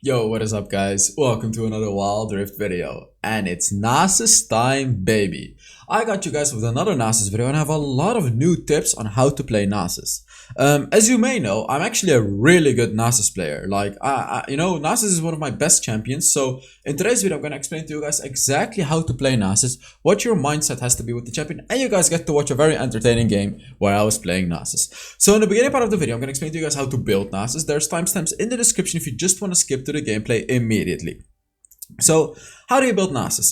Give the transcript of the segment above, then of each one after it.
Yo, what is up guys? Welcome to another Wild Rift video. And it's Nasus time, baby. I got you guys with another Nasus video and I have a lot of new tips on how to play Nasus. As you may know, I'm actually a really good Nasus player. Nasus is one of my best champions. So in today's video, I'm going to explain to you guys exactly how to play Nasus, what your mindset has to be with the champion, and you guys get to watch a very entertaining game where I was playing Nasus. So in the beginning part of the video, I'm going to explain to you guys how to build Nasus. There's timestamps in the description if you just want to skip to the gameplay immediately. So how do you build Nasus?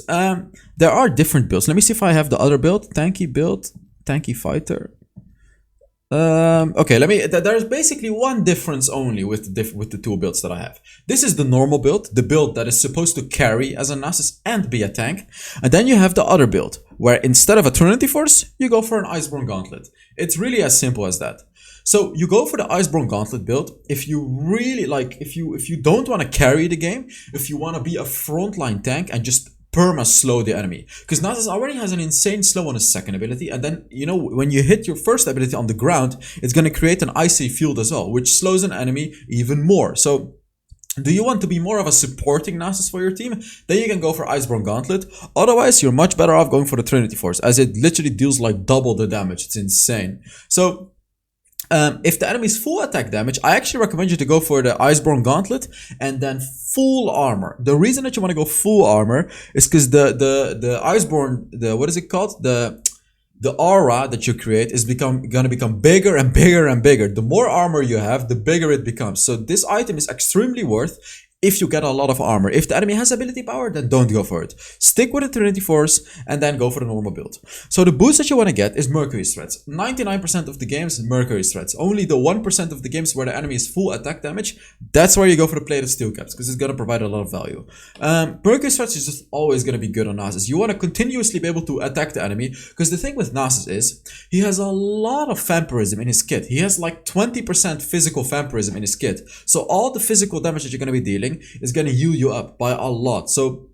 There are different builds. Let me see if I have the other build. Tanky build, tanky fighter. Okay, there's basically one difference only with the two builds that I have. This is the normal build, the build that is supposed to carry as a Nasus and be a tank. And then you have the other build, where instead of a Trinity Force, you go for an Iceborne Gauntlet. It's really as simple as that. So you go for the Iceborne Gauntlet build if you really if you don't want to carry the game, if you want to be a frontline tank and just perma slow the enemy. Because Nasus already has an insane slow on his second ability, and then when you hit your first ability on the ground, it's going to create an icy field as well, which slows an enemy even more. So do you want to be more of a supporting Nasus for your team? Then you can go for Iceborne Gauntlet. Otherwise, you're much better off going for the Trinity Force, as it literally deals like double the damage. It's insane. So if the enemy is full attack damage, I actually recommend you to go for the Iceborne Gauntlet and then full armor. The reason that you want to go full armor is because the Iceborne, what is it called? The aura that you create is gonna become bigger and bigger and bigger. The more armor you have, the bigger it becomes. So this item is extremely worth if you get a lot of armor. If the enemy has ability power, then don't go for it. Stick with the Trinity Force and then go for the normal build. So the boost that you want to get is Mercury Threats. 99% of the games, Mercury Threats. Only the 1% of the games where the enemy is full attack damage, that's where you go for the Plated Steel Caps, because it's going to provide a lot of value. Mercury Threats is just always going to be good on Nasus. You want to continuously be able to attack the enemy, because the thing with Nasus is, he has a lot of vampirism in his kit. He has like 20% physical vampirism in his kit. So all the physical damage that you're going to be dealing is going to heal you up by a lot. So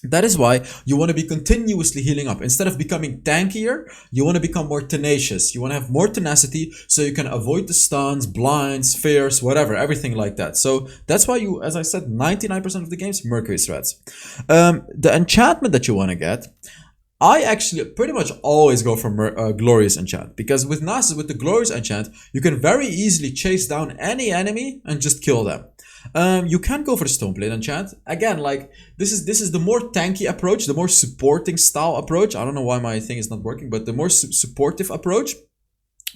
that is why you want to be continuously healing up. Instead of becoming tankier, you want to become more tenacious. You want to have more tenacity so you can avoid the stuns, blinds, fears, whatever, everything like that. So that's why you, as I said, 99% of the games, Mercury Threats. The enchantment that you want to get, I actually pretty much always go for Glorious Enchant, because with Nasus, with the Glorious Enchant, you can very easily chase down any enemy and just kill them. You can go for the Stoneblade Enchant. Again, like this is the more tanky approach, the more supporting style approach. I don't know why my thing is not working, but the more supportive approach.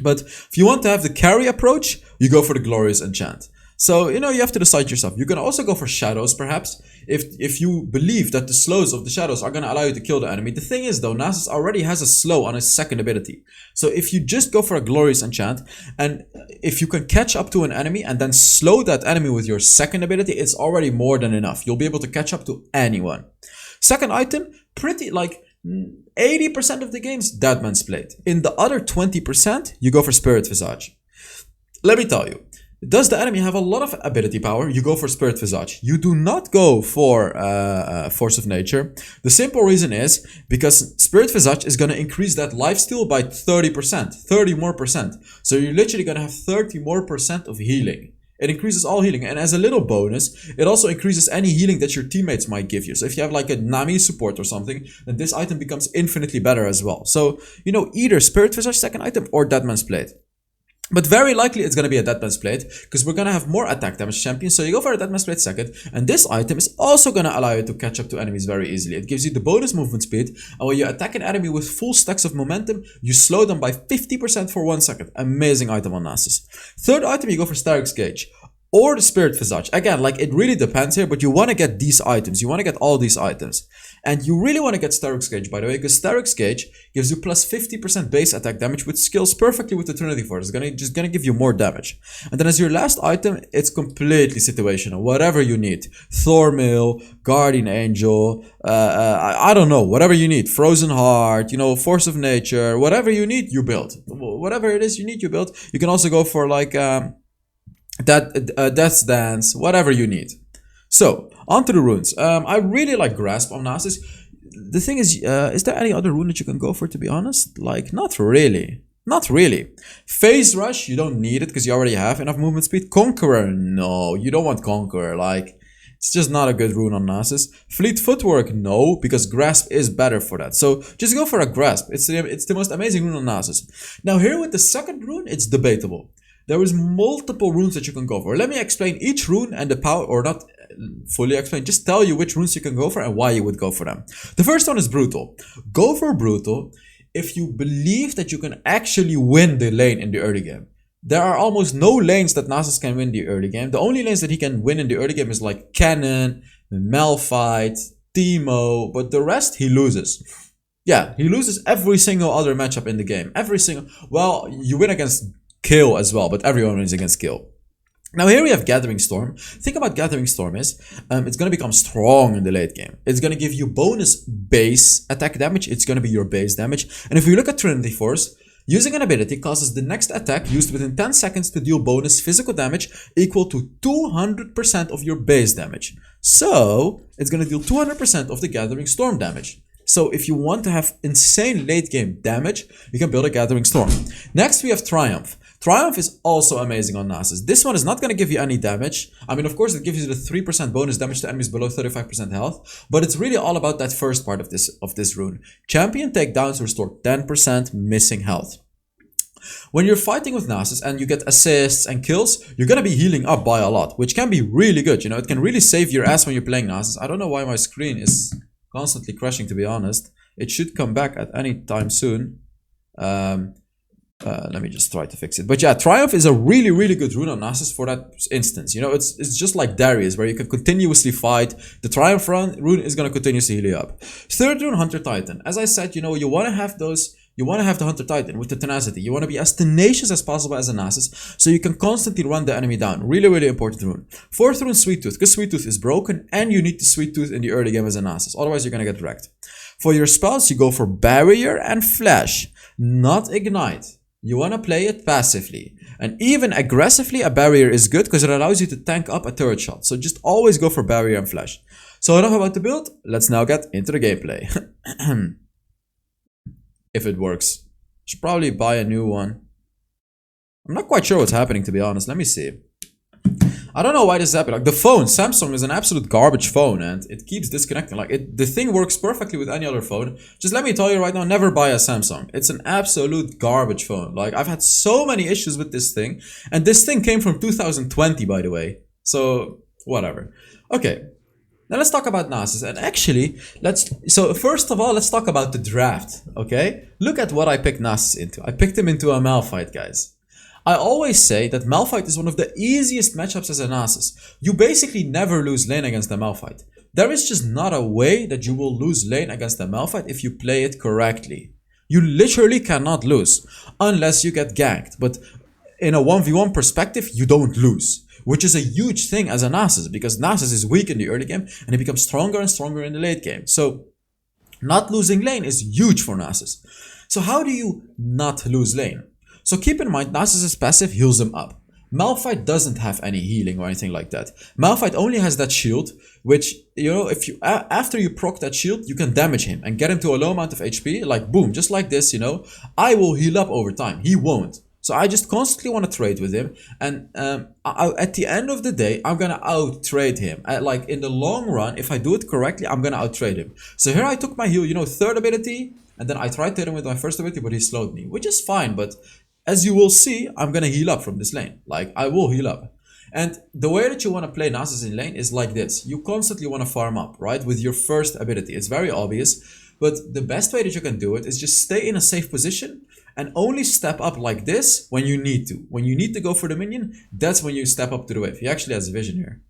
But if you want to have the carry approach, you go for the Glorious Enchant. So, you have to decide yourself. You can also go for Shadows, perhaps, if you believe that the slows of the Shadows are going to allow you to kill the enemy. The thing is, though, Nasus already has a slow on his second ability. So if you just go for a Glorious Enchant, and if you can catch up to an enemy and then slow that enemy with your second ability, it's already more than enough. You'll be able to catch up to anyone. Second item, pretty like 80% of the games, Deadman's Plate. In the other 20%, you go for Spirit Visage. Let me tell you. Does the enemy have a lot of ability power? You go for Spirit Visage. You do not go for Force of Nature. The simple reason is because Spirit Visage is going to increase that lifesteal by 30%, 30 more percent. So you're literally going to have 30 more percent of healing. It increases all healing, and as a little bonus, it also increases any healing that your teammates might give you. So if you have like a Nami support or something, then this item becomes infinitely better as well. So, either Spirit Visage second item or Deadman's Plate. But very likely it's going to be a Deadman's Plate, because we're going to have more attack damage champions. So you go for a Deadman's Plate second, and this item is also going to allow you to catch up to enemies very easily. It gives you the bonus movement speed, and when you attack an enemy with full stacks of momentum, you slow them by 50% for 1 second. Amazing item on Nasus. Third item, you go for Starrick's Gauge or the Spirit Visage. Again, like it really depends here, but you want to get these items. You want to get all these items. And you really want to get Starrick's Gauge, by the way, because Starrick's Gauge gives you plus 50% base attack damage, which scales perfectly with the Trinity Force. It's just gonna give you more damage. And then as your last item, it's completely situational. Whatever you need. Thornmail, Guardian Angel, I don't know, whatever you need. Frozen Heart, Force of Nature, whatever you need, you build. Whatever it is you need, you build. You can also go for like Death's Dance, whatever you need. So, onto the runes. I really like Grasp on Nasus. The thing is there any other rune that you can go for, to be honest? Like, not really. Not really. Phase Rush, you don't need it because you already have enough movement speed. Conqueror, no, you don't want Conqueror. Like, It's just not a good rune on Nasus. Fleet Footwork, no, because Grasp is better for that. So just go for a Grasp. It's the most amazing rune on Nasus. Now here with the second rune, it's debatable. There is multiple runes that you can go for. Let me explain each rune and the power, or not fully explain, just tell you which runes you can go for and why you would go for them. The first one is Brutal. Go for Brutal if you believe that you can actually win the lane in the early game. There are almost no lanes that Nasus can win the early game. The only lanes that he can win in the early game is like Cannon, Malphite, Teemo, but the rest he loses. Yeah, he loses every single other matchup in the game. Every single, well, you win against Kill as well, but everyone wins against Kill. Now here we have Gathering Storm. Think about Gathering Storm is, it's going to become strong in the late game. It's going to give you bonus base attack damage. It's going to be your base damage. And if we look at Trinity Force, using an ability causes the next attack used within 10 seconds to deal bonus physical damage equal to 200% of your base damage. So it's going to deal 200% of the Gathering Storm damage. So if you want to have insane late game damage, you can build a Gathering Storm. Next we have Triumph. Triumph is also amazing on Nasus. This one is not going to give you any damage. I mean, of course, it gives you the 3% bonus damage to enemies below 35% health, but it's really all about that first part of this rune. Champion takedowns restore 10% missing health. When you're fighting with Nasus and you get assists and kills, you're going to be healing up by a lot, which can be really good. You know, it can really save your ass when you're playing Nasus. I don't know why my screen is constantly crashing, to be honest. It should come back at any time soon. Let me just try to fix it. But yeah, Triumph is a really, really good rune on Nasus for that instance. You know, it's just like Darius, where you can continuously fight. The Triumph rune is going to continuously heal you up. Third rune, Hunter Titan. As I said, you know, you want to have those. You want to have the Hunter Titan with the tenacity. You want to be as tenacious as possible as a Nasus, so you can constantly run the enemy down. Really, really important rune. Fourth rune, Sweet Tooth, because Sweet Tooth is broken and you need the Sweet Tooth in the early game as a Nasus. Otherwise, you're going to get wrecked. For your spells, you go for Barrier and Flash, not Ignite. You want to play it passively. And even aggressively, a Barrier is good because it allows you to tank up a turret shot. So just always go for Barrier and Flash. So enough about the build. Let's now get into the gameplay. If it works. Should probably buy a new one. I'm not quite sure what's happening, to be honest. Let me see. I don't know why this is happening. Like, the phone, Samsung is an absolute garbage phone and it keeps disconnecting. Like, the thing works perfectly with any other phone. Just let me tell you right now, never buy a Samsung. It's an absolute garbage phone. Like, I've had so many issues with this thing. And this thing came from 2020, by the way. So, whatever. Okay. Now let's talk about Nasus. And actually, so first of all, let's talk about the draft, okay? Look at what I picked Nasus into. I picked him into a Malphite, guys. I always say that Malphite is one of the easiest matchups as a Nasus. You basically never lose lane against a Malphite. There is just not a way that you will lose lane against a Malphite if you play it correctly. You literally cannot lose, unless you get ganked. But in a 1v1 perspective, you don't lose. Which is a huge thing as a Nasus, because Nasus is weak in the early game and he becomes stronger and stronger in the late game. So not losing lane is huge for Nasus. So how do you not lose lane? So keep in mind, Nasus' passive heals him up. Malphite doesn't have any healing or anything like that. Malphite only has that shield, which, you know, if you after you proc that shield, you can damage him and get him to a low amount of HP, like boom, just like this, you know. I will heal up over time. He won't. So I just constantly want to trade with him, and at the end of the day, I'm gonna out-trade him. Like in the long run, if I do it correctly, I'm gonna out-trade him. So here I took my heal, you know, third ability, and then I tried to hit him with my first ability, but he slowed me, which is fine. But as you will see, I'm gonna heal up from this lane. Like, I will heal up. And the way that you want to play Nasus in lane is like this. You constantly want to farm up, right? With your first ability. It's very obvious. But the best way that you can do it is just stay in a safe position and only step up like this when you need to. When you need to go for the minion, that's when you step up to the wave. He actually has vision here.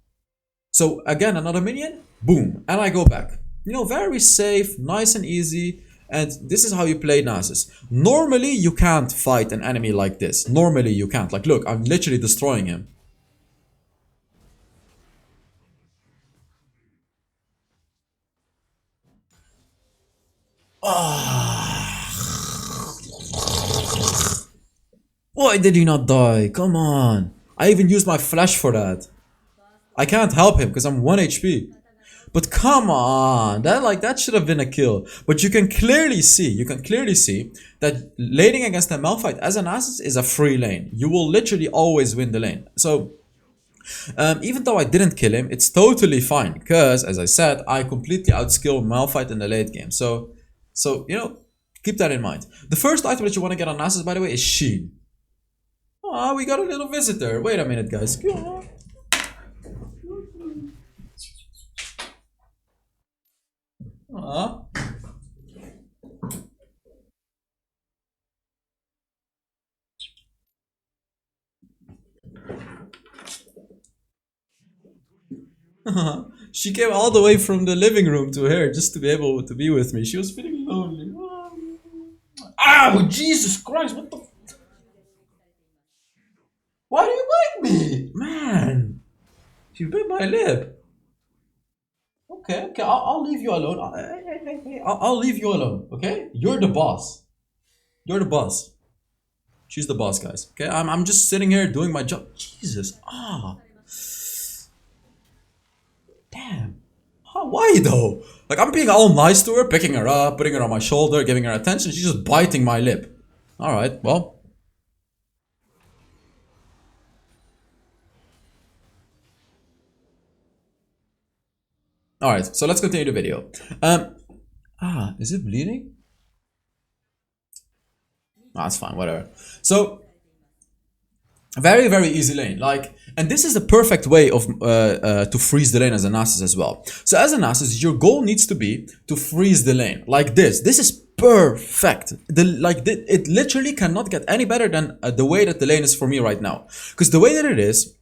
So again, another minion, boom, and I go back. You know, very safe, nice and easy. And this is how you play Nasus. Normally, you can't fight an enemy like this. Normally, you can't. Like, look, I'm literally destroying him. Why did he not die? Come on. I even used my flash for that. I can't help him because I'm 1 HP. But come on, that should have been a kill. But you can clearly see, that laning against a Malphite as an Nasus is a free lane. You will literally always win the lane. So Even though I didn't kill him, it's totally fine because, as I said, I completely outskilled Malphite in the late game. So you know, keep that in mind. The first item that you want to get on Nasus, by the way, is Sheen. Ah, we got a little visitor. Wait a minute, guys. Ah. She came all the way from the living room to here just to be able to be with me. She was feeling lonely. Ow! Jesus Christ! What the? Why do you bite me, man? She bit my lip. Okay. I'll leave you alone. I'll leave you alone. Okay? You're the boss. You're the boss. She's the boss, guys. Okay? I'm just sitting here doing my job. Jesus. Ah. Damn. Why though? Like, I'm being all nice to her, picking her up, putting her on my shoulder, giving her attention. She's just biting my lip. Alright, well. Alright, so let's continue the video. Is it bleeding? That's fine, whatever. So, very, very easy lane. Like, and this is the perfect way of to freeze the lane as a Nasus as well. So as a Nasus, your goal needs to be to freeze the lane like this. This is perfect. It literally cannot get any better than the way that the lane is for me right now. Because the way that it is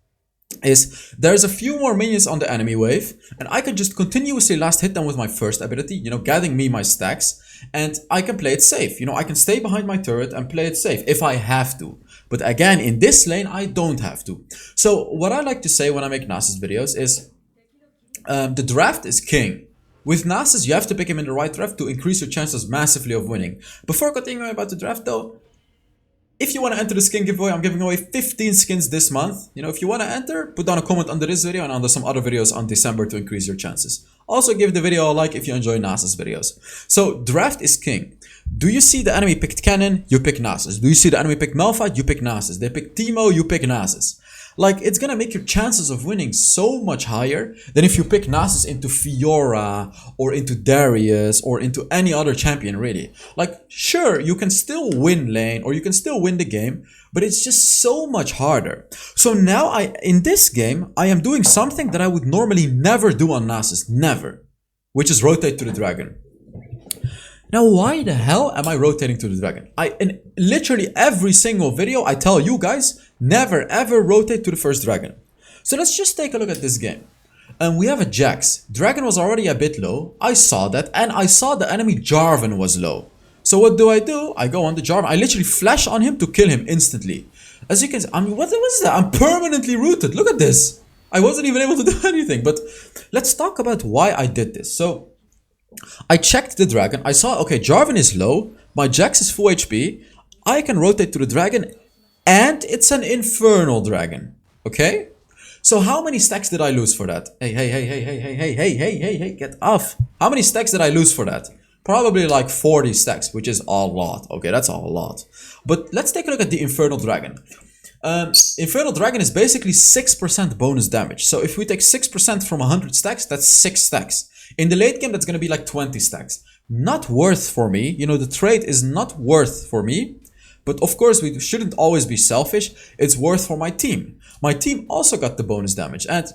there's a few more minions on the enemy wave, and I can just continuously last hit them with my first ability, you know, getting me my stacks, and I can play it safe. You know, I can stay behind my turret and play it safe if I have to. But again, in this lane, I don't have to. So what I like to say when I make Nasus videos is the draft is king. With Nasus, you have to pick him in the right draft to increase your chances massively of winning. Before continuing about the draft though, if you want to enter the skin giveaway, I'm giving away 15 skins this month. You know, if you want to enter, put down a comment under this video and under some other videos on December to increase your chances. Also, give the video a like if you enjoy Nasus videos. So, draft is king. Do you see the enemy picked Cannon? You pick Nasus. Do you see the enemy pick Malphite? You pick Nasus. They pick Teemo, you pick Nasus. Like, it's gonna make your chances of winning so much higher than if you pick Nasus into Fiora or into Darius or into any other champion, really. Like, sure, you can still win lane or you can still win the game, but it's just so much harder. So now in this game, I am doing something that I would normally never do on Nasus, never, which is rotate to the dragon. Now, why the hell am I rotating to the dragon? In literally every single video, I tell you guys, never ever rotate to the first dragon. So let's just take a look at this game. And we have a Jax. Dragon was already a bit low. I saw that, and I saw the enemy Jarvan was low. So what do? I go on the Jarvan. I literally flash on him to kill him instantly. As you can see, I mean, what is that? I'm permanently rooted. Look at this. I wasn't even able to do anything. But let's talk about why I did this. So I checked the dragon. I saw, okay, Jarvan is low. My Jax is full HP. I can rotate to the dragon. And it's an infernal dragon. Okay? So how many stacks did I lose for that? Hey, get off. How many stacks did I lose for that? Probably like 40 stacks, which is a lot. Okay, that's a lot. But let's take a look at the infernal dragon. Infernal dragon is basically 6% bonus damage. So if we take 6% from 100 stacks, that's 6 stacks. In the late game, that's going to be like 20 stacks. Not worth for me. You know, the trade is not worth for me. But of course, we shouldn't always be selfish. It's worth for my team. My team also got the bonus damage. And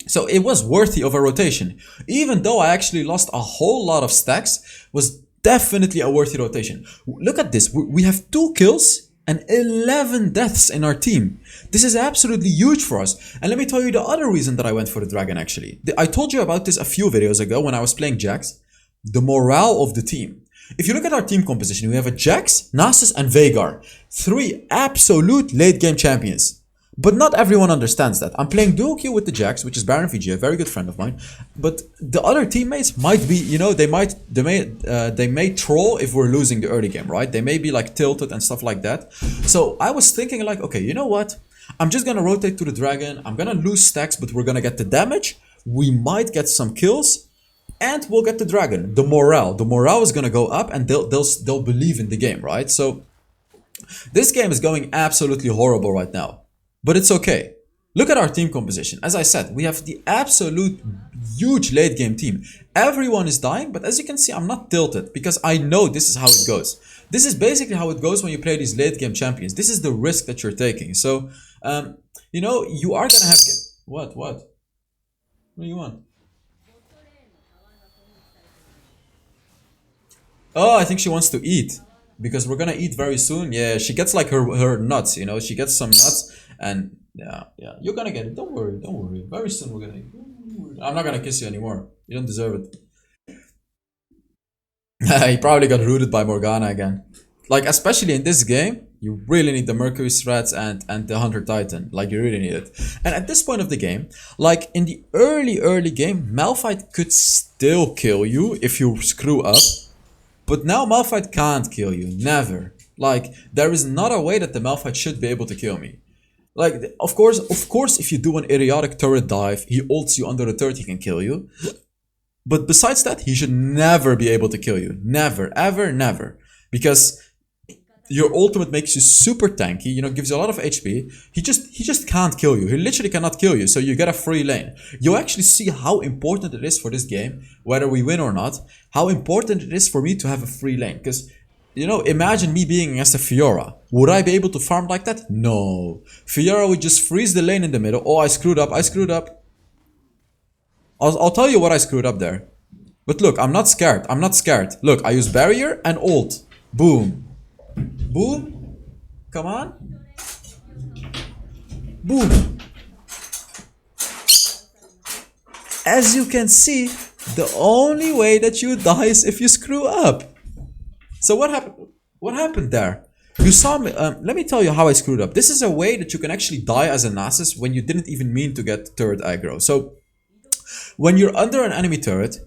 so it was worthy of a rotation. Even though I actually lost a whole lot of stacks, was definitely a worthy rotation. Look at this. We have 2 kills and 11 deaths in our team. This is absolutely huge for us. And let me tell you the other reason that I went for the dragon actually. I told you about this a few videos ago when I was playing Jax. The morale of the team. If you look at our team composition, we have a Jax, Nasus, and Veigar. 3 absolute late game champions. But not everyone understands that. I'm playing duo queue with the Jax, which is Baron VG, a very good friend of mine. But the other teammates might be, you know, they may troll if we're losing the early game, right? They may be like tilted and stuff like that. So I was thinking like, okay, you know what? I'm just gonna rotate to the dragon. I'm gonna lose stacks, but we're gonna get the damage. We might get some kills. And we'll get the dragon. The morale is gonna go up, and they'll believe in the game, right? So this game is going absolutely horrible right now, but it's okay. Look at our team composition. As I said, we have the absolute huge late game team. Everyone is dying, but as you can see, I'm not tilted because I know this is how it goes. This is basically how it goes when you play these late game champions. This is the risk that you're taking. So, you know, you are gonna have... What? What do you want? Oh, I think she wants to eat because we're gonna eat very soon. Yeah, she gets like her nuts, you know. She gets some nuts, and yeah, you're gonna get it. Don't worry, don't worry. Very soon we're gonna. I'm not gonna kiss you anymore. You don't deserve it. He probably got rooted by Morgana again. Like especially in this game, you really need the Mercury Strats and the Hunter Titan. Like you really need it. And at this point of the game, like in the early game, Malphite could still kill you if you screw up. But now Malphite can't kill you, never. Like, there is not a way that the Malphite should be able to kill me. Like, of course, if you do an idiotic turret dive, he ults you under the turret, he can kill you. But besides that, he should never be able to kill you. Never, ever, never. Because your ultimate makes you super tanky, you know, gives you a lot of HP. He just can't kill you. He literally cannot kill you, so you get a free lane. You actually see how important it is for this game, whether we win or not, how important it is for me to have a free lane. Because, you know, imagine me being against a Fiora. Would I be able to farm like that? No. Fiora would just freeze the lane in the middle. Oh, I screwed up, I screwed up. I'll tell you what I screwed up there. But look, I'm not scared, I'm not scared. Look, I use barrier and ult. Boom. Boom. Come on. Boom. As you can see, the only way that you die is if you screw up. So what happened? What happened there? You saw me. Let me tell you how I screwed up. This is a way that you can actually die as a Nasus when you didn't even mean to get turret aggro. So when you're under an enemy turret,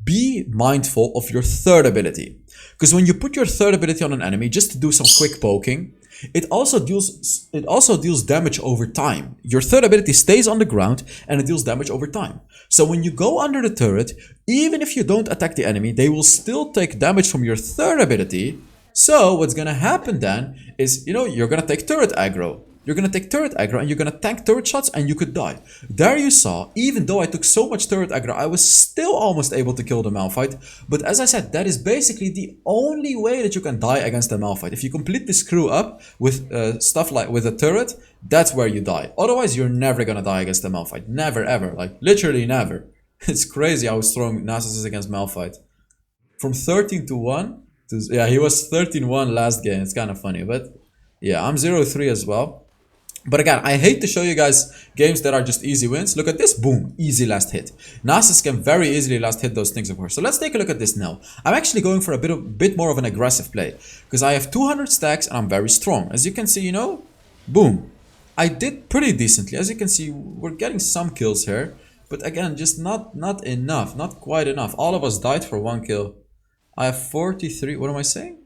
be mindful of your third ability. Because when you put your third ability on an enemy just to do some quick poking, it also deals damage over time. Your third ability stays on the ground and it deals damage over time. So when you go under the turret, even if you don't attack the enemy, they will still take damage from your third ability. So what's gonna happen then is, you know, you're gonna take turret aggro. You're gonna take turret aggro and you're gonna tank turret shots and you could die. There you saw, even though I took so much turret aggro, I was still almost able to kill the Malphite. But as I said, that is basically the only way that you can die against the Malphite. If you completely screw up with stuff like with a turret, that's where you die. Otherwise, you're never gonna die against the Malphite. Never, ever. Like, literally never. It's crazy how strong Nasus is against Malphite. From 13 to 1 to... Yeah, he was 13-1 last game. It's kind of funny, but... Yeah, I'm 0-3 as well. But again, I hate to show you guys games that are just easy wins. Look at this, boom, easy last hit. Nasus can very easily last hit those things, of course. So let's take a look at this now. I'm actually going for a bit more of an aggressive play. Because I have 200 stacks and I'm very strong. As you can see, you know, boom. I did pretty decently. As you can see, we're getting some kills here. But again, just not enough, not quite enough. All of us died for 1 kill. I have 43, what am I saying?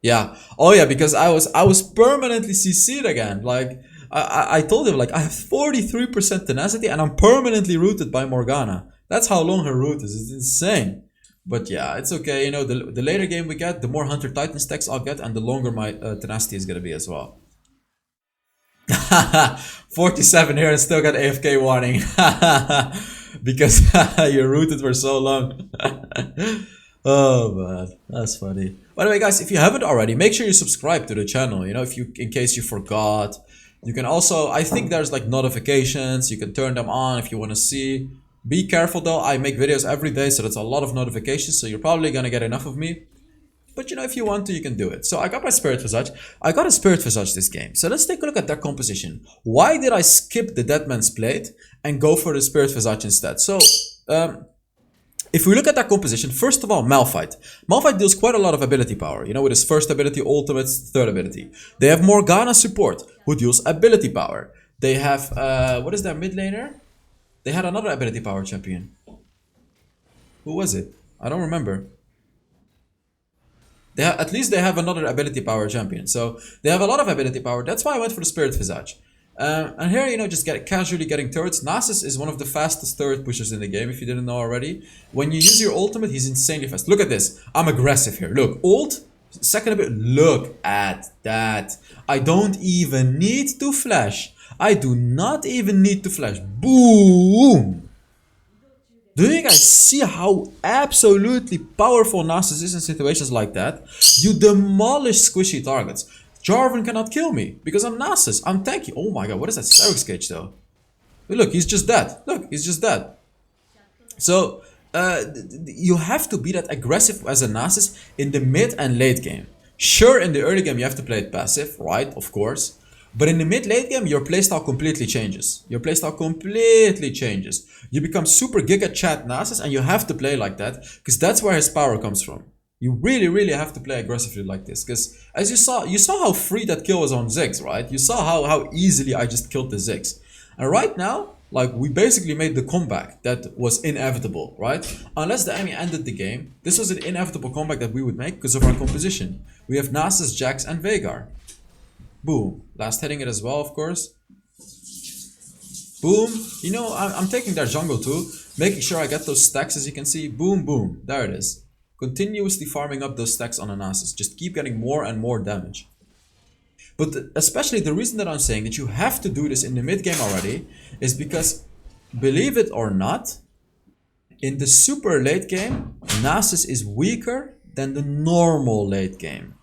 Yeah, oh yeah, because I was permanently CC'd again. Like, I told him, like, I have 43% tenacity and I'm permanently rooted by Morgana. That's how long her root is. It's insane. But yeah, it's okay. You know, the later game we get, the more Hunter Titan stacks I'll get and the longer my tenacity is going to be as well. 47 here and still got AFK warning. Because you're rooted for so long. Oh man, that's funny. By the way, guys, if you haven't already, make sure you subscribe to the channel. You know, in case you forgot. You can also, I think there's like notifications. You can turn them on if you want to see. Be careful though. I make videos every day, so that's a lot of notifications. So you're probably gonna get enough of me. But you know, if you want to, you can do it. So I got my Spirit Visage. I got a Spirit Visage this game. So let's take a look at their composition. Why did I skip the Deadman's Plate and go for the Spirit Visage instead? So, if we look at that composition, first of all, Malphite. Malphite deals quite a lot of ability power, you know, with his first ability, ultimates, third ability. They have Morgana support, who deals ability power. They have, what is their mid laner? They had another ability power champion. Who was it? I don't remember. At least they have another ability power champion. So they have a lot of ability power. That's why I went for the Spirit Visage. And here, you know, just casually getting turrets. Nasus is one of the fastest turret pushers in the game, if you didn't know already. When you use your ultimate, he's insanely fast. Look at this. I'm aggressive here. Look, ult, Second ability, look at that. I don't even need to flash. I do not even need to flash. Boom! Do you guys see how absolutely powerful Nasus is in situations like that? You demolish squishy targets. Jarvan cannot kill me because I'm Nasus. I'm tanky. Oh my god, what is that Starix gauge though? Look, he's just dead. Look, he's just dead. So, you have to be that aggressive as a Nasus in the mid and late game. Sure, in the early game you have to play it passive, right? Of course. But in the mid-late game, your playstyle completely changes. Your playstyle completely changes. You become super giga chat Nasus and you have to play like that because that's where his power comes from. You really, really have to play aggressively like this because as you saw how free that kill was on Ziggs, right? You saw how easily I just killed the Ziggs. And right now, like, we basically made the comeback that was inevitable, right? Unless the enemy ended the game, this was an inevitable comeback that we would make because of our composition. We have Nasus, Jax, and Veigar. Boom. Last hitting it as well, of course. Boom. You know, I'm taking their jungle too, making sure I get those stacks as you can see. Boom, boom. There it is. Continuously farming up those stacks on a Nasus. Just keep getting more and more damage. But especially the reason that I'm saying that you have to do this in the mid game already is because, believe it or not, in the super late game, Nasus is weaker than the normal late game.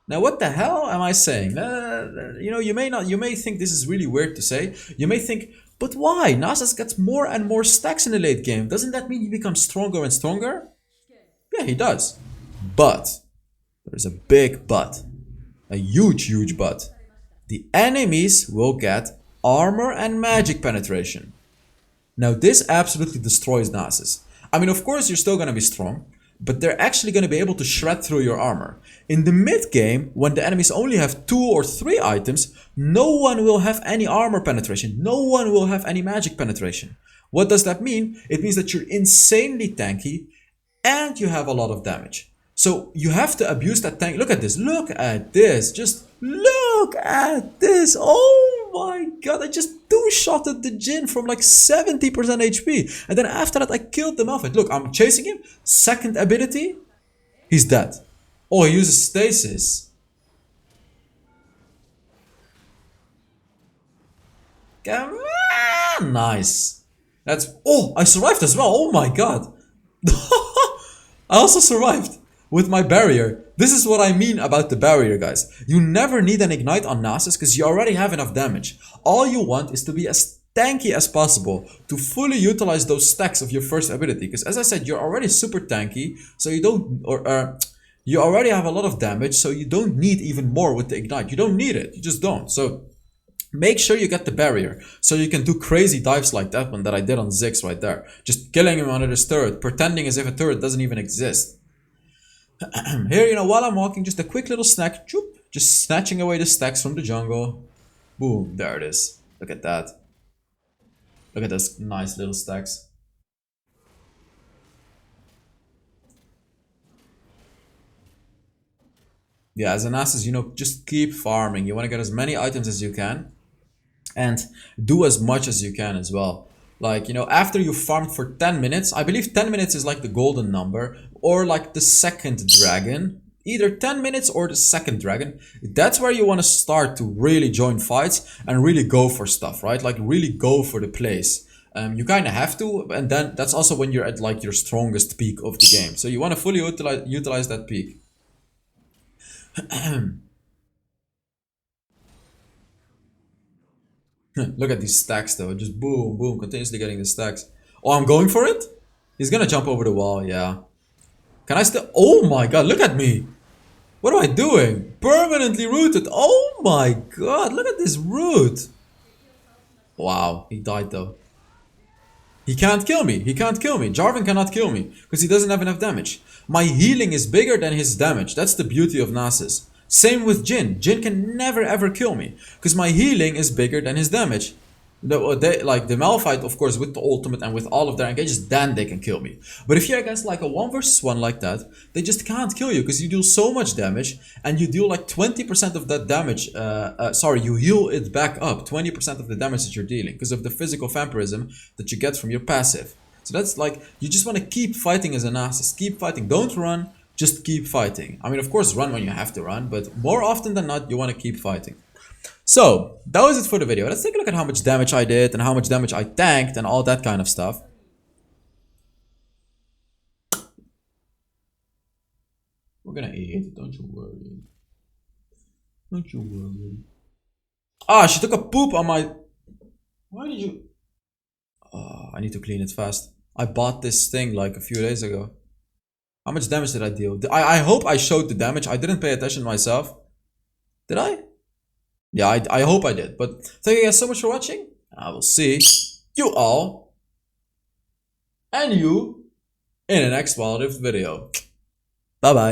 Now, what the hell am I saying? You know, you may think this is really weird to say. You may think, but why? Nasus gets more and more stacks in the late game. Doesn't that mean he becomes stronger and stronger? Yeah, he does. But, there's a big but. A huge, huge but. The enemies will get armor and magic penetration. Now, this absolutely destroys Nasus. I mean, of course, you're still going to be strong, but they're actually going to be able to shred through your armor. In the mid game, when the enemies only have 2 or 3 items, no one will have any armor penetration. No one will have any magic penetration. What does that mean? It means that you're insanely tanky and you have a lot of damage. So you have to abuse that tank. Look at this. Look at this. Just look at this. Oh my god. I just two-shotted the Jhin from like 70% HP. And then after that, I killed them off. Look, I'm chasing him. Second ability. He's dead. Oh, he uses stasis. Come on. Nice. That's... Oh, I survived as well. Oh my god. I also survived. With my barrier. This is what I mean about the barrier, guys. You never need an ignite on Nasus because you already have enough damage. All you want is to be as tanky as possible to fully utilize those stacks of your first ability. Because as I said, you're already super tanky, so you don't, you already have a lot of damage, so you don't need even more with the ignite. You don't need it. You just don't. So make sure you get the barrier so you can do crazy dives like that one that I did on Ziggs right there. Just killing him under his turret, pretending as if a turret doesn't even exist. Here, you know, while I'm walking, just a quick little snack. Choop, just snatching away the stacks from the jungle. Boom, there it is. Look at that. Look at those nice little stacks. Yeah, as an Nasus, you know, just keep farming. You want to get as many items as you can. And do as much as you can as well. Like, you know, after you farmed for 10 minutes, I believe 10 minutes is like the golden number, or like the second dragon, either 10 minutes or the second dragon. That's where you want to start to really join fights and really go for stuff, right? Like really go for the plays. You kind of have to, and then that's also when you're at like your strongest peak of the game. So you want to fully utilize that peak. Look at these stacks though, just boom, boom, continuously getting the stacks. Oh, I'm going for it? He's gonna jump over the wall, yeah. Can I still? Oh my god, look at me! What am I doing? Permanently rooted. Oh my god, look at this root. Wow, he died though. He can't kill me, he can't kill me. Jarvan cannot kill me, because he doesn't have enough damage. My healing is bigger than his damage, that's the beauty of Nasus. Same with Jhin. Jhin can never ever kill me because my healing is bigger than his damage. Like the Malphite, of course, with the ultimate and with all of their engages, then they can kill me. But if you're against like a 1 versus 1 like that, they just can't kill you because you deal so much damage and you deal like 20% of that damage. Sorry, you heal it back up 20% of the damage that you're dealing because of the physical vampirism that you get from your passive. So that's like, you just want to keep fighting as a Nasus. Keep fighting. Don't run. just keep fighting. I mean, of course, run when you have to run, but more often than not, you want to keep fighting. So, that was it for the video. Let's take a look at how much damage I did and how much damage I tanked and all that kind of stuff. We're gonna eat, don't you worry. Don't you worry. Ah, she took a poop on my... Why did you... Oh, I need to clean it fast. I bought this thing like a few days ago. How much damage did I deal? I hope I showed the damage. I didn't pay attention myself. Did I? Yeah, I hope I did. But thank you guys so much for watching. I will see you all and you in the next Wild Rift video. Bye bye.